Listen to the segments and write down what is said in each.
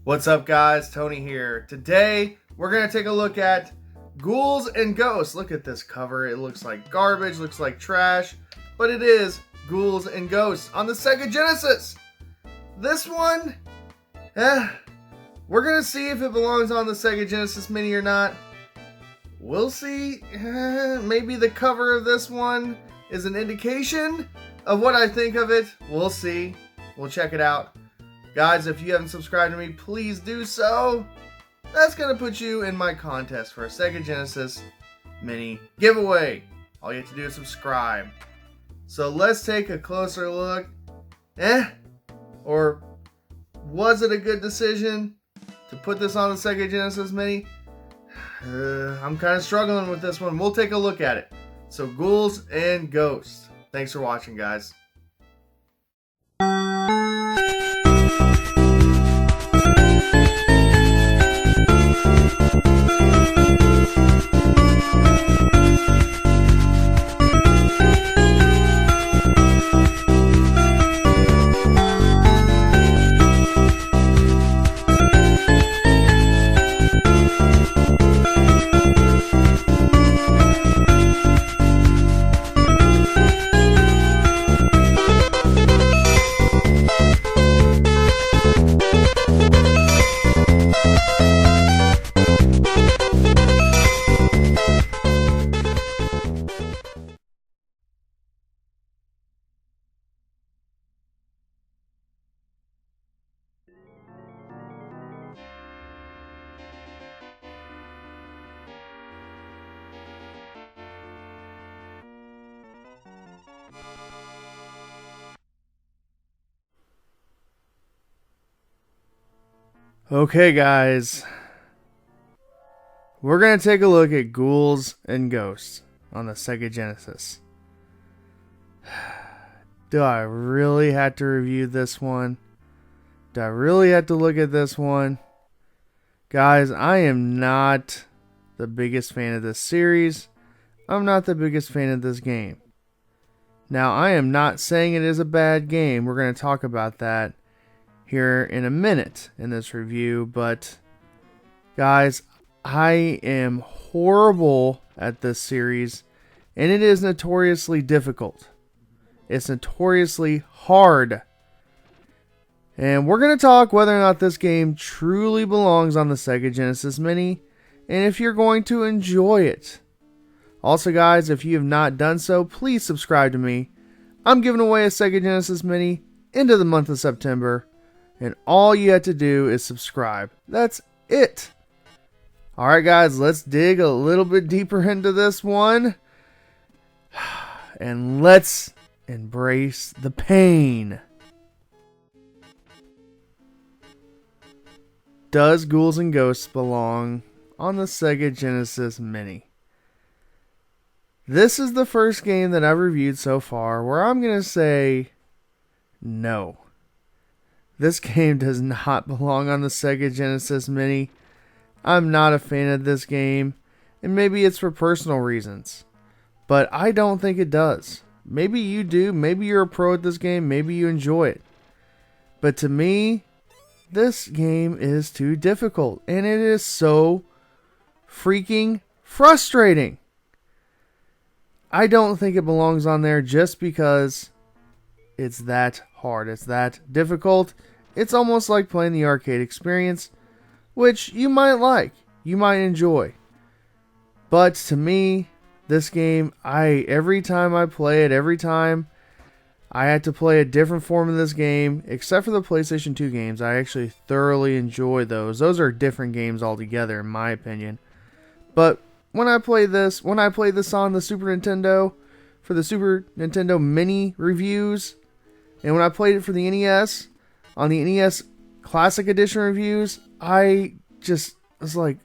What's up, guys? Tony here. Today, we're going to take a look at Ghouls and Ghosts. Look at this cover. It looks like garbage, looks like trash, but it is Ghouls and Ghosts on the Sega Genesis. This one, we're going to see if it belongs on the Sega Genesis Mini or not. We'll see. Maybe the cover of this one is an indication of what I think of it. We'll see. We'll check it out. Guys, if you haven't subscribed to me, please do so. That's going to put you in my contest for a Sega Genesis Mini giveaway. All you have to do is subscribe. So let's take a closer look. Or was it a good decision to put this on the Sega Genesis Mini? I'm kind of struggling with this one. We'll take a look at it. So Ghouls and Ghosts. Thanks for watching, guys. Okay, guys, we're going to take a look at Ghouls and Ghosts on the Sega Genesis. Do I really have to review this one? Do I really have to look at this one? Guys, I am not the biggest fan of this series. I'm not the biggest fan of this game. Now, I am not saying it is a bad game. We're going to talk about that here in a minute in this review, but guys, I am horrible at this series, and it is notoriously difficult. It's notoriously hard. And we're going to talk whether or not this game truly belongs on the Sega Genesis Mini, and if you're going to enjoy it. Also, guys, if you have not done so, please subscribe to me. I'm giving away a Sega Genesis Mini into the month of September. And all you have to do is subscribe. That's it. Alright, guys, let's dig a little bit deeper into this one. And let's embrace the pain. Does Ghouls and Ghosts belong on the Sega Genesis Mini? This is the first game that I've reviewed so far where I'm going to say no. This game does not belong on the Sega Genesis Mini. I'm not a fan of this game, and maybe it's for personal reasons, but I don't think it does. Maybe you do, maybe you're a pro at this game, maybe you enjoy it. But to me, this game is too difficult, and it is so freaking frustrating. I don't think it belongs on there just because it's that hard. It's that difficult. It's almost like playing the arcade experience, which you might like, you might enjoy. But to me, this game, every time I play it, every time I had to play a different form of this game, except for the PlayStation 2 games, I actually thoroughly enjoy those. Those are different games altogether, in my opinion. But when I played this on the Super Nintendo, for the Super Nintendo Mini reviews, and when I played it for the NES, on the NES Classic Edition reviews, I just was like,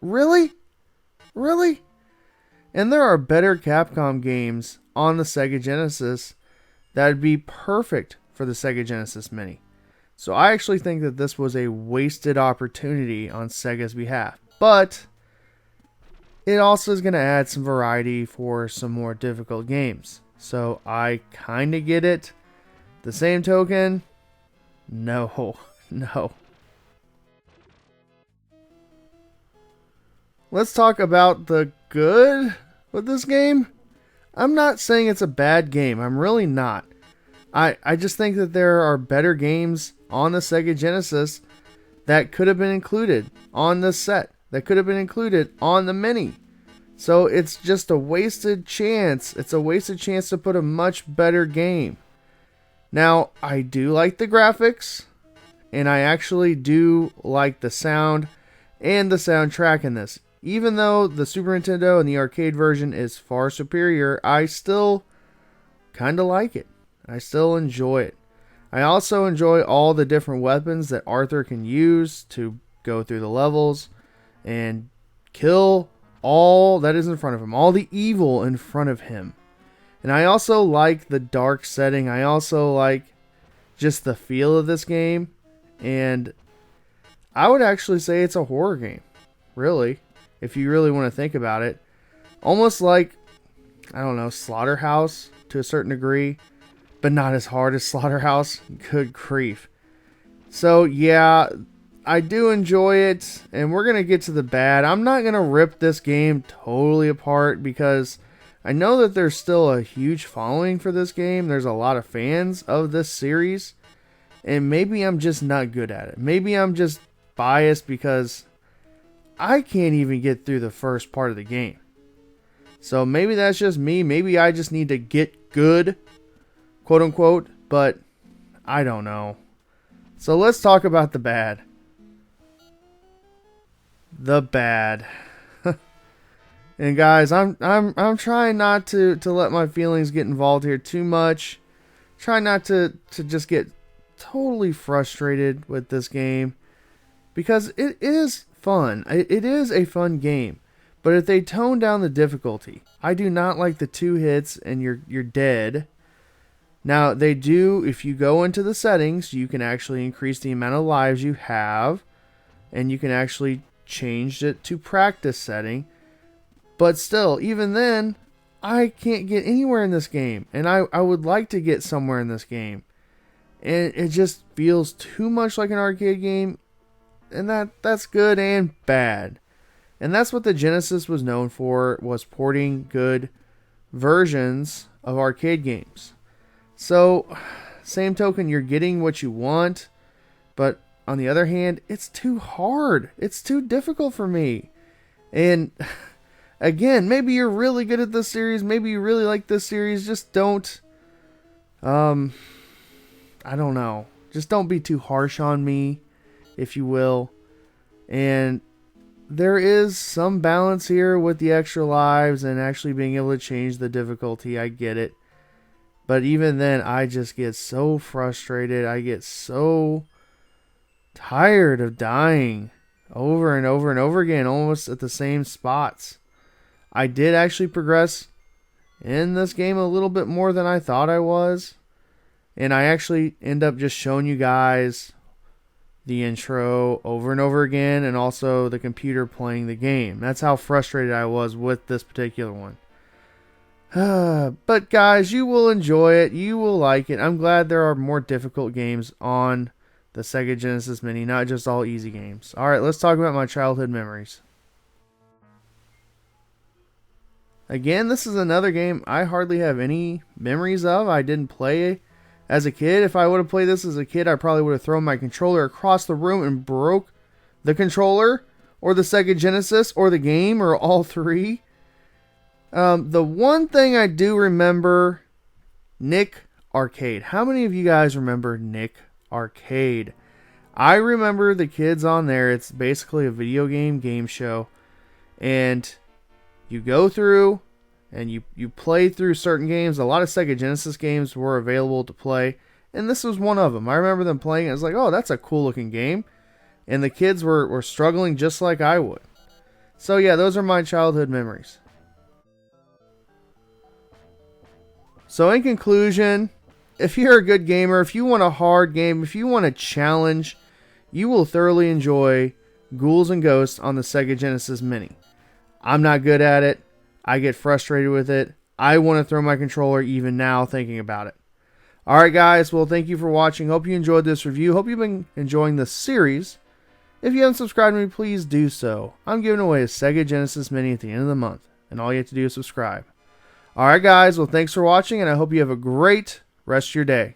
really? Really? And there are better Capcom games on the Sega Genesis that would be perfect for the Sega Genesis Mini. So I actually think that this was a wasted opportunity on Sega's behalf. But it also is going to add some variety for some more difficult games. So I kind of get it. The same token, no. let's talk about the good with this game. I'm not saying it's a bad game. I'm really not. I just think that there are better games on the Sega Genesis that could have been included on the set, that could have been included on the Mini. So it's just a wasted chance. It's a wasted chance to put a much better game. Now, I do like the graphics, and I actually do like the sound and the soundtrack in this. Even though the Super Nintendo and the arcade version is far superior, I still kind of like it. I still enjoy it. I also enjoy all the different weapons that Arthur can use to go through the levels and kill all that is in front of him, all the evil in front of him. And I also like the dark setting. I also like just the feel of this game. And I would actually say it's a horror game, really, if you really want to think about it. Almost like, I don't know, Slaughterhouse to a certain degree, but not as hard as Slaughterhouse. Good grief. So yeah, I do enjoy it, and we're going to get to the bad. I'm not going to rip this game totally apart because I know that there's still a huge following for this game. There's a lot of fans of this series, and maybe I'm just not good at it. Maybe I'm just biased because I can't even get through the first part of the game. So maybe that's just me. Maybe I just need to get good, quote unquote, but I don't know. So let's talk about the bad. The bad. And guys, I'm trying not to let my feelings get involved here too much. Try not to just get totally frustrated with this game, because it is fun. It is a fun game. But if they tone down the difficulty, I do not like the 2 hits and you're dead. Now, they do, if you go into the settings, you can actually increase the amount of lives you have, and you can actually change it to practice setting. But still, even then, I can't get anywhere in this game, and I would like to get somewhere in this game. And it just feels too much like an arcade game, and that's good and bad. And that's what the Genesis was known for, was porting good versions of arcade games. So, same token, you're getting what you want, but on the other hand, it's too hard. It's too difficult for me. And again, maybe you're really good at this series, maybe you really like this series, just don't, I don't know. Just don't be too harsh on me, if you will. And there is some balance here with the extra lives and actually being able to change the difficulty. I get it. But even then, I just get so frustrated. I get so tired of dying over and over and over again, almost at the same spots. I did actually progress in this game a little bit more than I thought I was. And I actually end up just showing you guys the intro over and over again, and also the computer playing the game. That's how frustrated I was with this particular one. But guys, you will enjoy it. You will like it. I'm glad there are more difficult games on the Sega Genesis Mini, not just all easy games. Alright, let's talk about my childhood memories. Again, this is another game I hardly have any memories of. I didn't play as a kid. If I would have played this as a kid, I probably would have thrown my controller across the room and broke the controller, or the Sega Genesis, or the game, or all three. The one thing I do remember, Nick Arcade. How many of you guys remember Nick Arcade? I remember the kids on there. It's basically a video game show. And you go through and you play through certain games. A lot of Sega Genesis games were available to play, and this was one of them. I remember them playing. I was like, oh, that's a cool looking game. And the kids were struggling just like I would. So yeah, those are my childhood memories. So in conclusion, if you're a good gamer, if you want a hard game, if you want a challenge, you will thoroughly enjoy Ghouls and Ghosts on the Sega Genesis Mini. I'm not good at it. I get frustrated with it. I want to throw my controller even now thinking about it. Alright guys, well thank you for watching. Hope you enjoyed this review. Hope you've been enjoying this series. If you haven't subscribed to me, please do so. I'm giving away a Sega Genesis Mini at the end of the month, and all you have to do is subscribe. Alright guys, well thanks for watching, and I hope you have a great rest of your day.